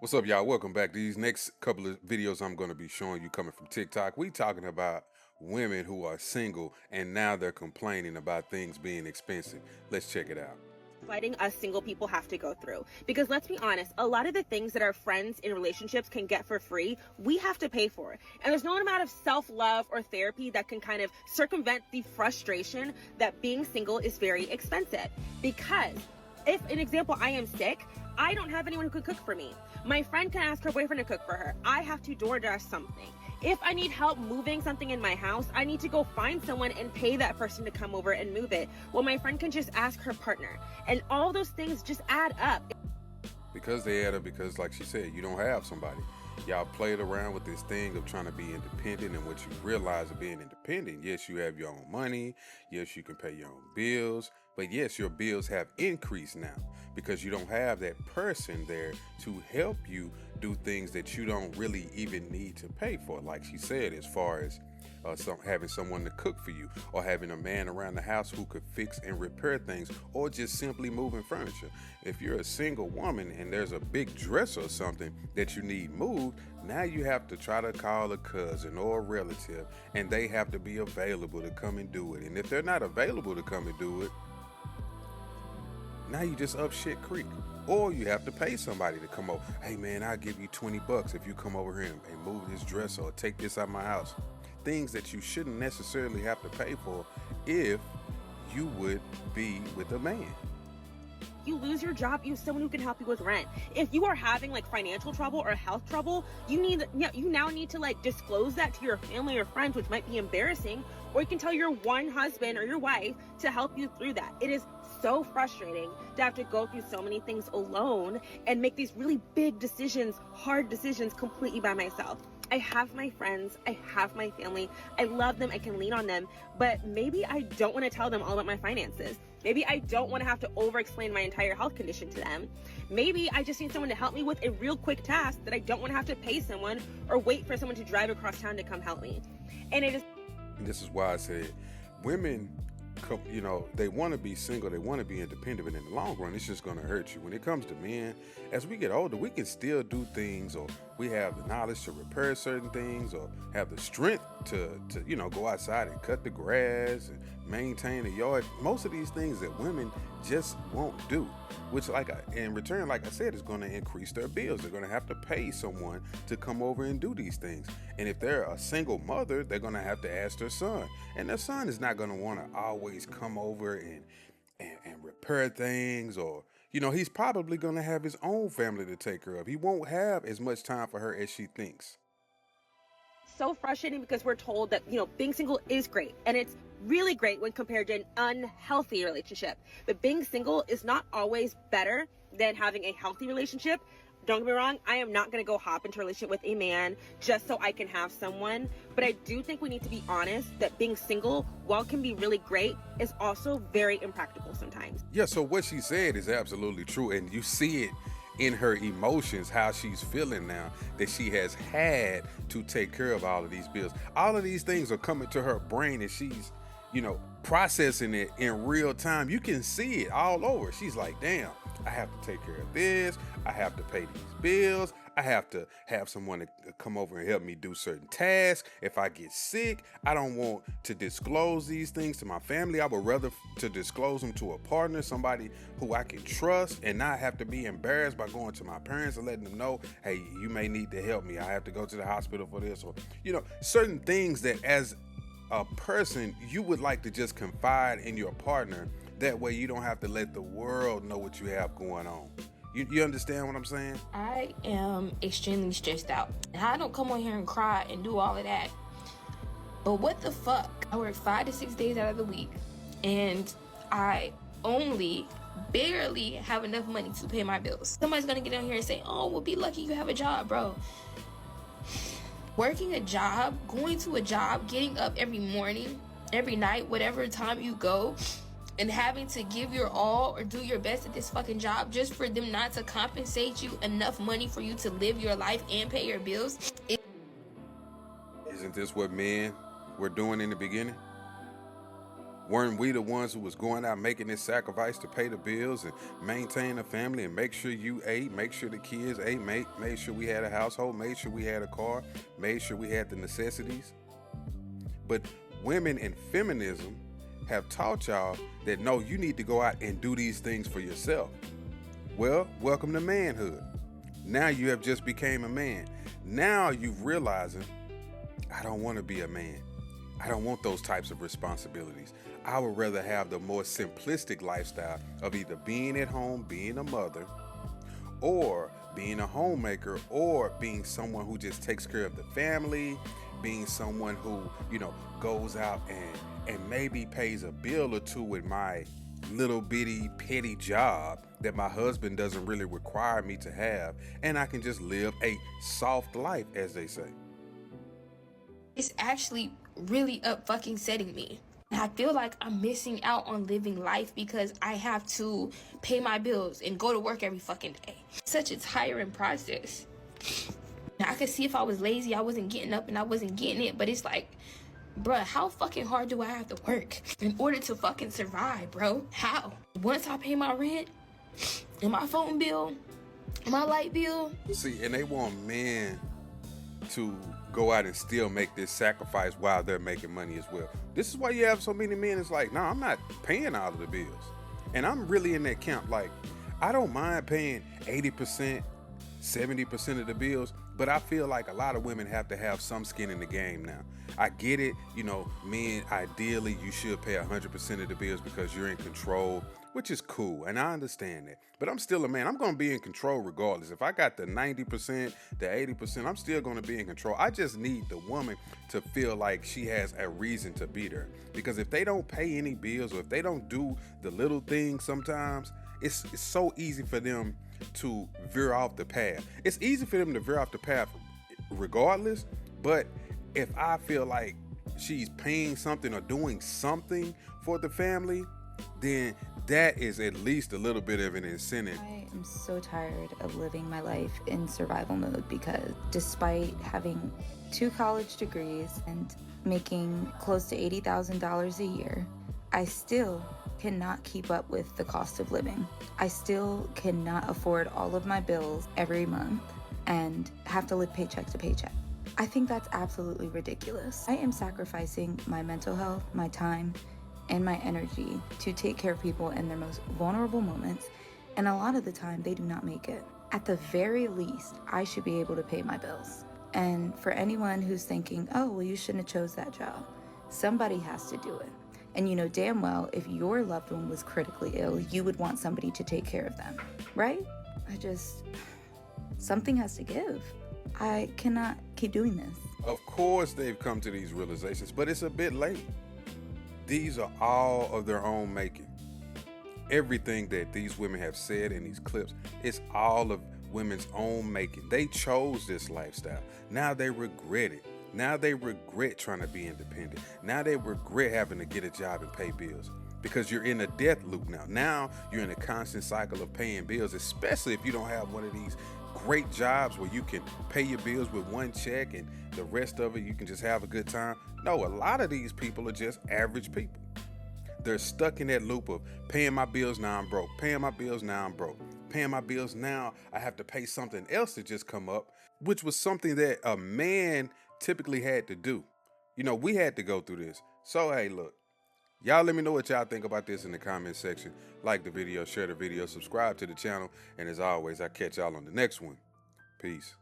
What's up, y'all? Welcome back. These next couple of videos I'm going to be showing you coming from TikTok. We talking about women who are single and now they're complaining about things being expensive. Let's check it out. Fighting us single people have to go through, because let's be honest, a lot of the things that our friends in relationships can get for free, we have to pay for, and there's no amount of self-love or therapy that can kind of circumvent the frustration that being single is very expensive. Because if, an example, I am sick, I don't have anyone who could cook for me. My friend can ask her boyfriend to cook for her. I have to DoorDash something. If I need help moving something in my house, I need to go find someone and pay that person to come over and move it. Well, my friend can just ask her partner. And all those things just add up. Because they add up, because like she said, you don't have somebody. Y'all played around with this thing of trying to be independent, and what you realize of being independent, yes, you have your own money, yes, you can pay your own bills, but yes, your bills have increased now because you don't have that person there to help you do things that you don't really even need to pay for, like she said, as far as having someone to cook for you, or having a man around the house who could fix and repair things, or just simply moving furniture. If you're a single woman and there's a big dresser or something that you need moved, now you have to try to call a cousin or a relative, and they have to be available to come and do it. And if they're not available to come and do it, now you just up shit creek. Or you have to pay somebody to come over. Hey man, I'll give you $20 if you come over here and move this dresser or take this out of my house. Things that you shouldn't necessarily have to pay for if you would be with a man. You lose your job, you have someone who can help you with rent. If you are having like financial trouble or health trouble, you now need to like disclose that to your family or friends, which might be embarrassing, or you can tell your one husband or your wife to help you through that. It is so frustrating to have to go through so many things alone and make these really big decisions, hard decisions completely by myself. I have my friends, I have my family, I love them, I can lean on them, but maybe I don't want to tell them all about my finances. Maybe I don't want to have to over-explain my entire health condition to them. Maybe I just need someone to help me with a real quick task that I don't want to have to pay someone or wait for someone to drive across town to come help me. And it is... This is why I said women, they want to be single, they want to be independent, but in the long run, it's just going to hurt you. When it comes to men, as we get older, we can still do things, or we have the knowledge to repair certain things, or have the strength to go outside and cut the grass and maintain the yard. Most of these things that women just won't do, which in return, like I said, is going to increase their bills. They're going to have to pay someone to come over and do these things. And if they're a single mother, they're going to have to ask their son. And their son is not going to want to always come over and repair things, or he's probably going to have his own family to take care of. He won't have as much time for her as she thinks. So frustrating, because we're told that being single is great, and it's really great when compared to an unhealthy relationship, but being single is not always better than having a healthy relationship. Don't get me wrong, I am not going to go hop into a relationship with a man just so I can have someone, but I do think we need to be honest that being single, while it can be really great, is also very impractical sometimes. Yeah, so what she said is absolutely true, and you see it in her emotions, how she's feeling now that she has had to take care of all of these bills. All of these things are coming to her brain, and she's processing it in real time. You can see it all over. She's like, damn, I have to take care of this, I have to pay these bills, I have to have someone to come over and help me do certain tasks. If I get sick, I don't want to disclose these things to my family. I would rather to disclose them to a partner, somebody who I can trust, and not have to be embarrassed by going to my parents and letting them know, hey, you may need to help me. I have to go to the hospital for this, or certain things that as a person you would like to just confide in your partner. That way you don't have to let the world know what you have going on. You understand what I'm saying? I am extremely stressed out. And I don't come on here and cry and do all of that. But what the fuck? I work 5 to 6 days out of the week, and I only barely have enough money to pay my bills. Somebody's gonna get on here and say, oh, well, be lucky you have a job, bro. Working a job, going to a job, getting up every morning, every night, whatever time you go, and having to give your all or do your best at this fucking job just for them not to compensate you enough money for you to live your life and pay your bills. Isn't this what men were doing in the beginning? Weren't we the ones who was going out making this sacrifice to pay the bills and maintain a family and make sure you ate, make sure the kids ate, made sure we had a household, made sure we had a car, made sure we had the necessities? But women in feminism have taught y'all that no, you need to go out and do these things for yourself. Well, welcome to manhood. Now you have just became a man. Now you're realizing, I don't want to be a man. I don't want those types of responsibilities. I would rather have the more simplistic lifestyle of either being at home, being a mother, or being a homemaker, or being someone who just takes care of the family, being someone who, goes out and maybe pays a bill or two with my little bitty petty job that my husband doesn't really require me to have, and I can just live a soft life, as they say. It's actually really up fucking setting me. And I feel like I'm missing out on living life because I have to pay my bills and go to work every fucking day. Such a tiring process. Now, I could see if I was lazy, I wasn't getting up and I wasn't getting it, but it's like, bruh, how fucking hard do I have to work in order to fucking survive, bro? How? Once I pay my rent and my phone bill and my light bill. See, and they want men to go out and still make this sacrifice while they're making money as well. This is why you have so many men. It's like, I'm not paying all of the bills. And I'm really in that camp. Like, I don't mind paying 80%, 70% of the bills, but I feel like a lot of women have to have some skin in the game now. I get it, men, ideally you should pay 100% of the bills because you're in control, which is cool, and I understand that. But I'm still a man. I'm going to be in control regardless. If I got the 90%, the 80%, I'm still going to be in control. I just need the woman to feel like she has a reason to be there. Because if they don't pay any bills, or if they don't do the little things sometimes, it's so easy for them to veer off the path. It's easy for them to veer off the path regardless, but if I feel like she's paying something or doing something for the family, then that is at least a little bit of an incentive. I am so tired of living my life in survival mode because despite having 2 college degrees and making close to $80,000 a year, I still cannot keep up with the cost of living. I still cannot afford all of my bills every month and have to live paycheck to paycheck. I think that's absolutely ridiculous. I am sacrificing my mental health, my time, and my energy to take care of people in their most vulnerable moments, and a lot of the time they do not make it. At the very least, I should be able to pay my bills. And for anyone who's thinking, oh, well, you shouldn't have chose that job, somebody has to do it. And you know damn well if your loved one was critically ill, you would want somebody to take care of them, right? Something has to give. I cannot keep doing this. Of course they've come to these realizations, but it's a bit late. These are all of their own making. Everything that these women have said in these clips, it's all of women's own making. They chose this lifestyle. Now they regret it. Now they regret trying to be independent. Now they regret having to get a job and pay bills because you're in a death loop now. Now you're in a constant cycle of paying bills, especially if you don't have one of these great jobs where you can pay your bills with one check and the rest of it you can just have a good time. No, a lot of these people are just average people. They're stuck in that loop of paying my bills, now I'm broke. Paying my bills, now I'm broke. Paying my bills, now I have to pay something else to just come up, which was something that a man typically had to do. We had to go through this. So, hey, look, y'all let me know what y'all think about this in the comment section. Like the video, share the video, subscribe to the channel, and as always, I'll catch y'all on the next one. Peace.